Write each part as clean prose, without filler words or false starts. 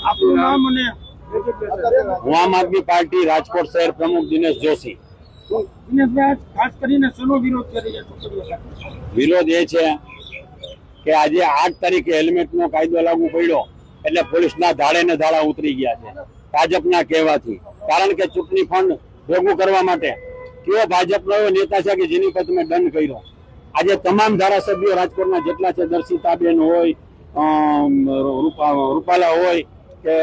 આપનું નામ અને હું આમ આદમી પાર્ટી રાજકોટ શહેર પ્રમુખ દિનેશ જોશી. દિનેશભાઈ, ખાસ કરીને શેનો વિરોધ કરી રહ્યા છો? વિરોધ એ છે કે આજે 8 તારીખે હેલ્મેટનો કાયદો લાગુ પડ્યો એટલે પોલીસના ધાડે ને ધાડા ઉતરી ગયા છે ભાજપના કહેવાથી. કારણ કે ચૂંટણી ફંડ ભેગું કરવા માટે કયો ભાજપનો એવો નેતા છે કે જેની પર તમે દંડ કર્યો? આજે તમામ ધારાસભ્યો રાજકોટના જેટલા છે, દર્શિતાબેન હોય, રૂપાલા હોય કે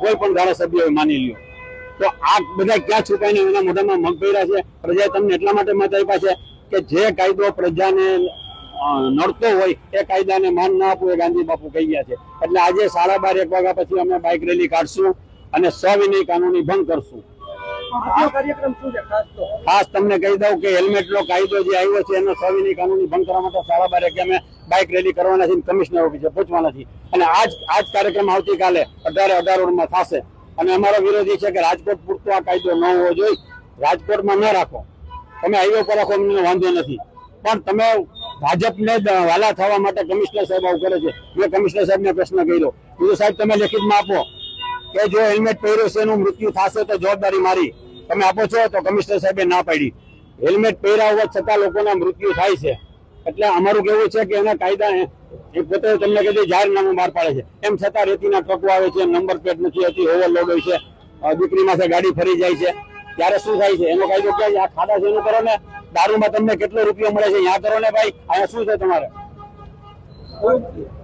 કોઈ પણ ધારાસભ્ય હોય, માની લ્યો, તો આ બધા ક્યાં છુપાઈને એના મોઢામાં મગ કર્યા છે? પ્રજાએ તમને એટલા માટે મત આપ્યા છે કે જે કાયદો પ્રજાને નડતો હોય એ કાયદાને માન ના આપવું એ ગાંધી બાપુ કહી ગયા છે. એટલે આજે 12:30 વાગ્યા પછી અમે બાઇક રેલી કાઢશું અને સવિનય કાનૂની ભંગ કરશું. આ કાર્યક્રમ શું છે ખાસ તમને કહી દઉં કે હેલ્મેટનો કાયદો જે આવ્યો છે એનો સવિનય કાનૂની ભંગ કરવા માટે 12:30 અમે બાઇક રેલી કરવાના છે, કમિશનર ઓફિસે પહોંચવાના છે. અને આજ કાર્યક્રમ આવતીકાલે 18 થશે. અને અમારો વિરોધ એ છે કે રાજકોટ પૂરતો આ કાયદો ન હોવો જોઈએ, રાજકોટમાં ન રાખો. તમે હાઈવે પર રાખો, અમને વાંધો નથી, પણ તમે ભાજપને વાલા થવા માટે કમિશનર સાહેબ આવું કરે છે. મેં કમિશનર સાહેબને પ્રશ્ન કર્યો, બીજું સાહેબ તમે લેખિતમાં આપો કે જો હેલ્મેટ પહેર્યો છે એનું મૃત્યુ થશે તો જવાબદારી મારી, તમે આપો છો? તો કમિશનર સાહેબે ના પાડી. હેલ્મેટ પહેર્યા હોવા છતાં લોકોના મૃત્યુ થાય છે. એટલે અમારું કહેવું છે કે એના કાયદા એ પોતે તમને કીધું જાહેરનામું બહાર પાડે છે, એમ છતાં રેતીના ટ્રકો આવે છે, નંબર પ્લેટ નથી હોતી, ઓવરલોડ હોય છે, દીકરીમાં ગાડી ફરી જાય છે, ત્યારે શું થાય છે? એનો કાયદો ક્યાં છે? આ ખાડા છે એનું કરો ને. દારૂમાં તમને કેટલો રૂપિયો મળે છે ત્યાં કરો ને ભાઈ. અહીંયા શું છે તમારે?